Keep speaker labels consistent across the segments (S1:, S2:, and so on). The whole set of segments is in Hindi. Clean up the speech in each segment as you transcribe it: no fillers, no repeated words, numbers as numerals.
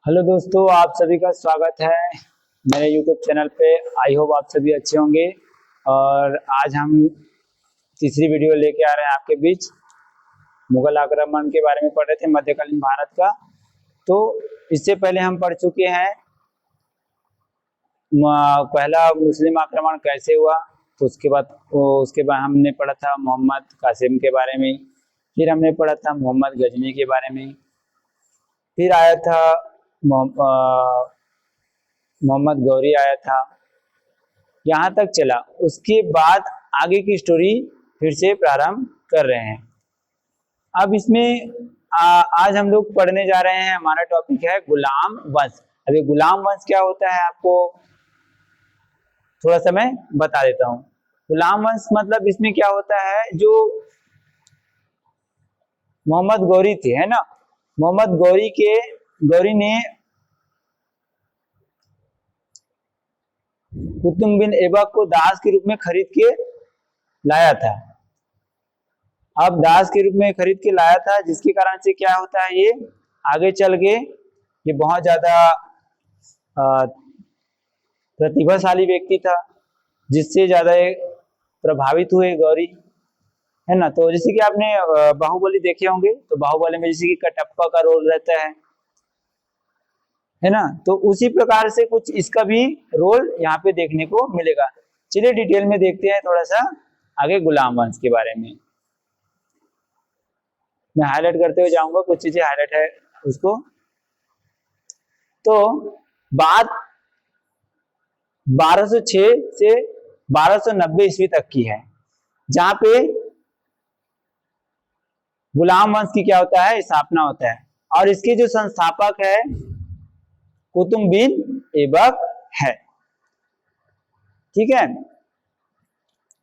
S1: हेलो दोस्तों, आप सभी का स्वागत है मेरे YouTube चैनल पे। आई होप आप सभी अच्छे होंगे। और आज हम तीसरी वीडियो लेके आ रहे हैं आपके बीच। मुगल आक्रमण के बारे में पढ़ रहे थे, मध्यकालीन भारत का। तो इससे पहले हम पढ़ चुके हैं पहला मुस्लिम आक्रमण कैसे हुआ। तो उसके बाद हमने पढ़ा था मोहम्मद कासिम के बारे में। फिर हमने पढ़ा था मोहम्मद गजनी के बारे में। फिर आया था मोहम्मद गौरी आया था। यहाँ तक चला। उसके बाद आगे की स्टोरी फिर से प्रारंभ कर रहे हैं। अब इसमें आज हम लोग पढ़ने जा रहे हैं। हमारा टॉपिक है गुलाम वंश। अभी गुलाम वंश क्या होता है आपको थोड़ा सा मैं बता देता हूँ। गुलाम वंश मतलब इसमें क्या होता है, जो मोहम्मद गौरी थे, है ना। मोहम्मद गौरी ने कुतुब बिन ऐबक को दास के रूप में खरीद के लाया था। अब दास के रूप में खरीद के लाया था, जिसके कारण से क्या होता है, ये आगे चल के ये बहुत ज्यादा प्रतिभाशाली व्यक्ति था, जिससे ज्यादा प्रभावित हुए गौरी, है ना। तो जैसे कि आपने बाहुबली देखे होंगे, तो बाहुबली में जैसे कि कटप्पा का रोल रहता है ना। तो उसी प्रकार से कुछ इसका भी रोल यहाँ पे देखने को मिलेगा। चलिए डिटेल में देखते हैं थोड़ा सा आगे गुलाम वंश के बारे में। मैं हाईलाइट करते हुए जाऊंगा, कुछ चीजें हाईलाइट है उसको। तो बात 1206 से 1290 ईस्वी तक की है, जहां पे गुलाम वंश की क्या होता है, स्थापना होता है। और इसके जो संस्थापक है कुतुब बिन ऐबक है। ठीक है।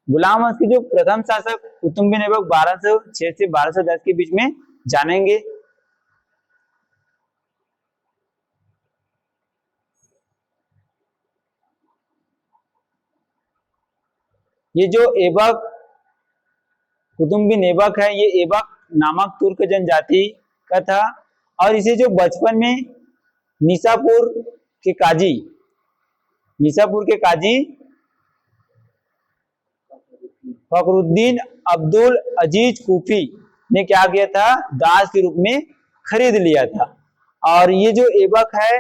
S1: गुलाम वंश के जो प्रथम शासक कुतुब बिन ऐबक 1206 से 1210 के बीच में जानेंगे। ये जो ऐबक कुतुब बिन ऐबक है, ये ऐबक नामक तुर्क जनजाति का था। और इसे जो बचपन में निशापुर के काजी फखरुद्दीन अब्दुल अजीज कूफी ने क्या किया था, दास के रूप में खरीद लिया था। और ये जो ऐबक है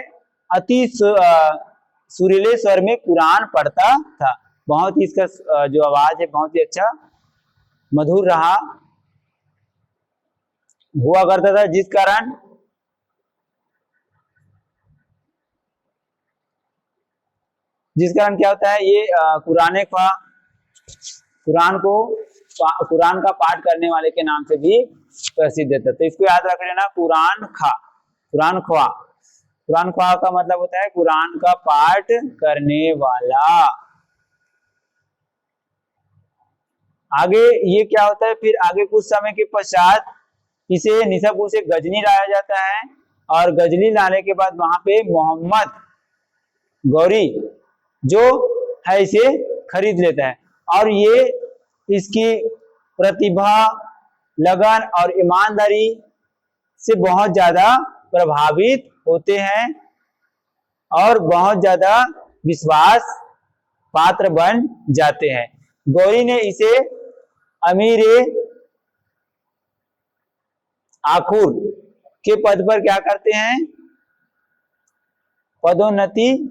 S1: अति सुरीले स्वर में कुरान पढ़ता था। बहुत ही इसका जो आवाज है बहुत ही अच्छा मधुर हुआ करता था, जिस कारण क्या होता है, ये कुरान का पाठ करने वाले के नाम से भी प्रसिद्ध था। तो इसको याद रख लेना, कुरान ख्वा का मतलब होता है कुरान का पाठ करने वाला। आगे ये क्या होता है, फिर आगे कुछ समय के पश्चात इसे निशापुर से गजनी लाया जाता है। और गजनी लाने के बाद वहां पे मोहम्मद गौरी जो है इसे खरीद लेता है। और ये इसकी प्रतिभा, लगन और ईमानदारी से बहुत ज्यादा प्रभावित होते हैं और बहुत ज्यादा विश्वास पात्र बन जाते हैं। गौरी ने इसे अमीर आखुर के पद पर क्या करते हैं, पदोन्नति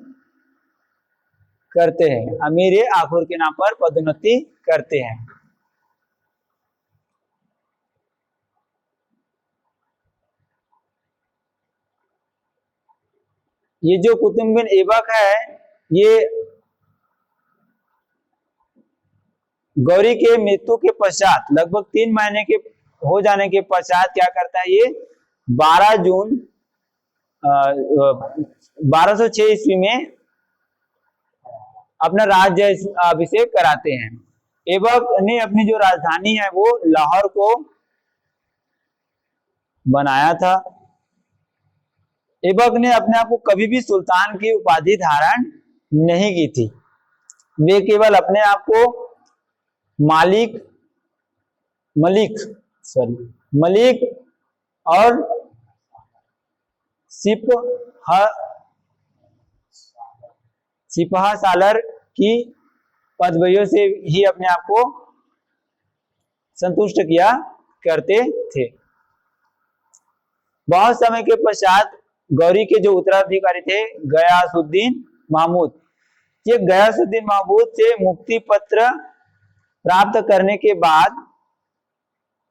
S1: करते हैं। अमीर आखुर के नाम पर पदोन्नति करते हैं। ये जो कुतुब बिन ऐबक है, ये गौरी के मृत्यु के पश्चात लगभग 3 महीने के हो जाने के पश्चात क्या करता है, ये 12 जून 1206 ईस्वी में अपना राज्य अभिषेक कराते हैं। ऐबक ने अपनी जो राजधानी है वो लाहौर को बनाया था। ऐबक ने अपने आप को कभी भी सुल्तान की उपाधि धारण नहीं की थी। वे केवल अपने आप को मलिक और सिप सिपह सालर की पदवियों से ही अपने आप को संतुष्ट किया करते थे। बहुत समय के पश्चात गौरी के जो उत्तराधिकारी थे गयासुद्दीन महमूद, ये गयासुद्दीन महमूद से मुक्ति पत्र प्राप्त करने के बाद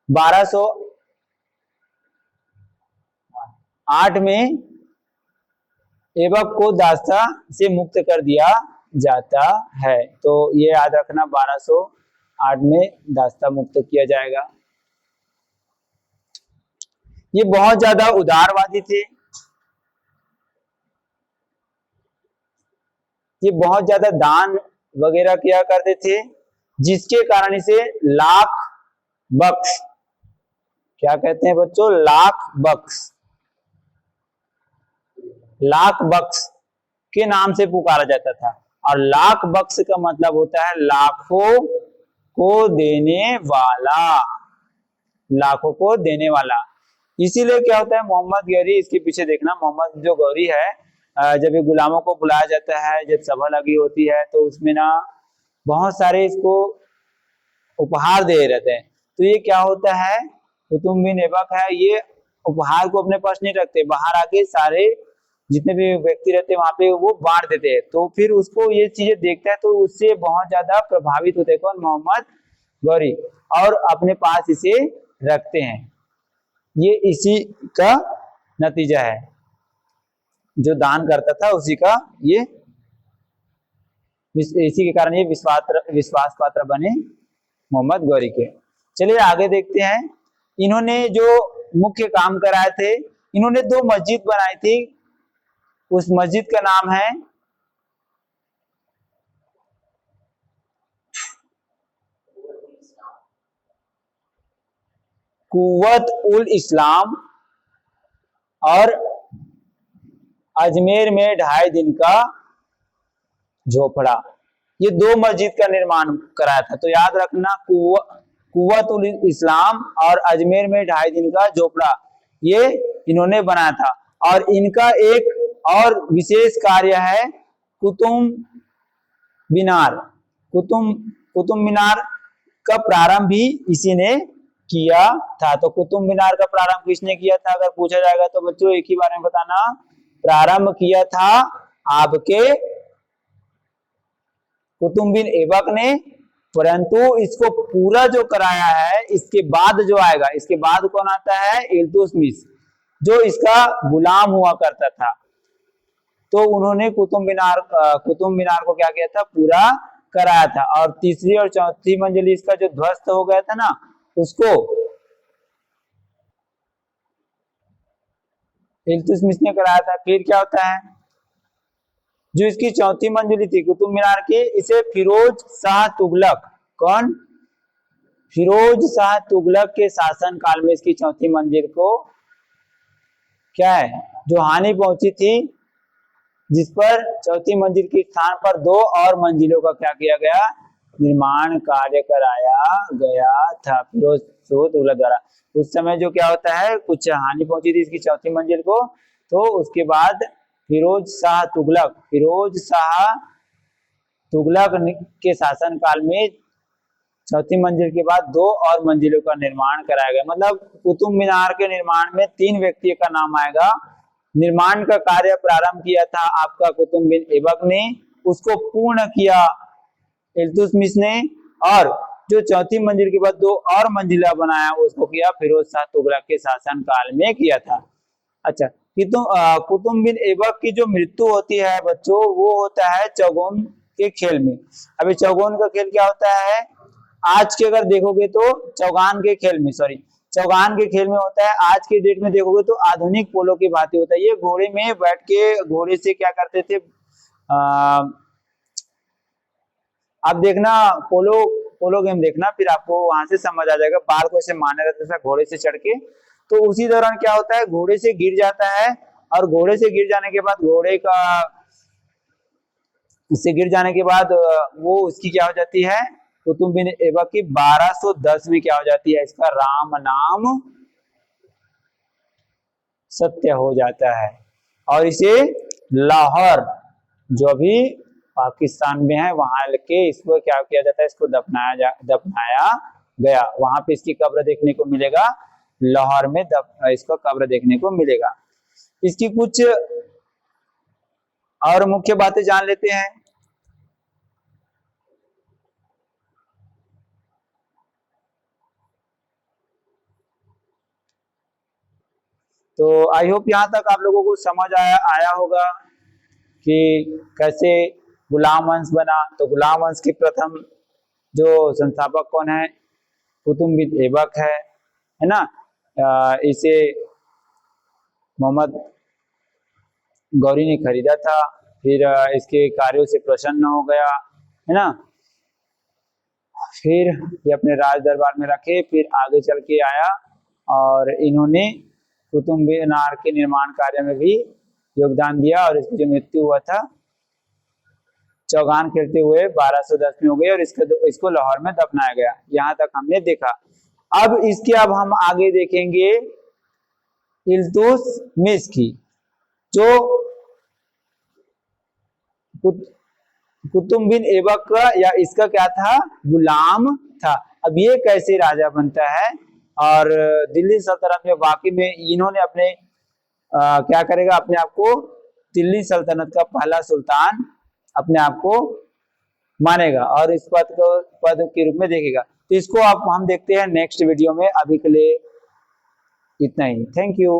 S1: 1208 में ऐबक को दास्ता से मुक्त कर दिया जाता है। तो ये याद रखना, 1208 में दास्ता मुक्त किया जाएगा। ये बहुत ज्यादा उदारवादी थे, ये बहुत ज्यादा दान वगैरह किया करते थे, जिसके कारण इसे लाख बख्श, क्या कहते हैं बच्चों, लाख बख्श, लाख बख्श के नाम से पुकारा जाता था। और लाख बख्श का मतलब होता है लाखों को देने वाला, लाखों को देने वाला। इसीलिए क्या होता है, मोहम्मद गौरी, इसके पीछे देखना, मोहम्मद जो गौरी है, जब ये गुलामों को बुलाया जाता है, जब सभा लगी होती है, तो उसमें ना बहुत सारे इसको उपहार दे रहते हैं। तो ये क्या होता है, कुतुब बिन ऐबक है, ये उपहार को अपने पास नहीं रखते, बाहर आके सारे जितने भी व्यक्ति रहते हैं वहां पे वो बांट देते हैं। तो फिर उसको ये चीजें देखता है तो उससे बहुत ज्यादा प्रभावित होते हैं कौन, मोहम्मद गौरी, और अपने पास इसे रखते हैं। ये इसी का नतीजा है, जो दान करता था उसी का, ये इसी के कारण ये विश्वास पात्र बने मोहम्मद गौरी के। चलिए आगे देखते हैं। इन्होंने जो मुख्य काम कराए थे, इन्होंने 2 मस्जिद बनाई थी। उस मस्जिद का नाम है कुव्वत उल इस्लाम और अजमेर में 2.5 दिन का झोपड़ा। ये 2 मस्जिद का निर्माण कराया था। तो याद रखना, कुव्वत उल इस्लाम और अजमेर में 2.5 दिन का झोपड़ा ये इन्होंने बनाया था। और इनका एक और विशेष कार्य है कुतुब मीनार। कुतुब मीनार का प्रारंभ भी इसी ने किया था। तो कुतुब मीनार का प्रारंभ किसने किया था अगर पूछा जाएगा तो बच्चों एक ही बारे में बताना, प्रारंभ किया था आपके कुतुब बिन ऐबक ने, परंतु इसको पूरा जो कराया है इसके बाद जो आएगा, इसके बाद कौन आता है, इल्तुतमिश, जो इसका गुलाम हुआ करता था। तो उन्होंने कुतुब मीनार को क्या किया था, पूरा कराया था। और तीसरी और चौथी मंजिल इसका जो ध्वस्त हो गया था ना, उसको इल्तुतमिश ने कराया था। फिर क्या होता है, जो इसकी चौथी मंजिल थी कुतुब मीनार की, इसे फिरोज शाह तुगलक, कौन, फिरोज शाह तुगलक के शासन काल में इसकी चौथी मंजिल को क्या है, जो हानि पहुंची थी, जिस पर चौथी मंजिल के स्थान पर 2 और मंजिलों का क्या किया गया, निर्माण कार्य कराया गया था फिरोज शाह तुगलक द्वारा। उस समय जो क्या होता है, कुछ हानि पहुंची थी इसकी चौथी मंजिल को, तो उसके बाद फिरोज शाह तुगलक के शासन काल में चौथी मंजिल के बाद 2 और मंजिलों का निर्माण कराया गया। मतलब कुतुब मीनार के निर्माण में 3 व्यक्तियों का नाम आएगा। निर्माण का कार्य प्रारंभ किया था आपका कुतुब बिन ऐबक ने, उसको पूर्ण किया इल्तुतमिश ने, और जो चौथी मंजिल के बाद 2 और मंजिला बनाया उसको किया फिरोज शाह तुगलक के शासन काल में किया था। अच्छा, कुतुब बिन ऐबक की जो मृत्यु होती है बच्चों, वो होता है चौगुन के खेल में। अभी चौगुन का खेल क्या होता है, आज के अगर देखोगे तो चौगान के खेल में होता है। आज के डेट में देखोगे तो आधुनिक पोलो की भांति होता है। ये घोड़े में बैठ के घोड़े से क्या करते थे, आप देखना पोलो गेम देखना, फिर आपको वहां से समझ आ जाएगा। बाल को ऐसे मारने रहता था घोड़े से चढ़ के, तो उसी दौरान क्या होता है, घोड़े से गिर जाता है, और घोड़े से गिर जाने के बाद उससे गिर जाने के बाद वो उसकी क्या हो जाती है, कुतुब बिन ऐबक की 1210 में क्या हो जाती है, इसका राम नाम सत्य हो जाता है। और इसे लाहौर जो अभी पाकिस्तान में है वहां लेके इसको क्या किया जाता है, इसको दफनाया गया। वहां पे इसकी कब्र देखने को मिलेगा, लाहौर में इसको कब्र देखने को मिलेगा। इसकी कुछ और मुख्य बातें जान लेते हैं। तो आई होप यहाँ तक आप लोगों को समझ आया होगा कि कैसे गुलाम वंश बना। तो गुलाम वंश के प्रथम जो संस्थापक कौन है, कुतुब बिन ऐबक है ना। इसे मोहम्मद गौरी ने खरीदा था, फिर इसके कार्यों से प्रसन्न हो गया, है ना। फिर ये अपने राज दरबार में रखे, फिर आगे चल के आया और इन्होंने कुतुब मीनार के निर्माण कार्य में भी योगदान दिया और इसकी जो मृत्यु हुआ था चौगान खेलते हुए 1210 में हो गई और इसको लाहौर में दफनाया गया। यहाँ तक हमने देखा। अब हम आगे देखेंगे इल्तुतमिश की, जो कुतुब बिन ऐबक का या इसका क्या था, गुलाम था। अब ये कैसे राजा बनता है और दिल्ली सल्तनत में वाकई में इन्होंने अपने क्या करेगा, अपने आप को दिल्ली सल्तनत का पहला सुल्तान अपने आप को मानेगा और इस पद के रूप में देखेगा। तो इसको हम देखते हैं नेक्स्ट वीडियो में। अभी के लिए इतना ही। Thank you.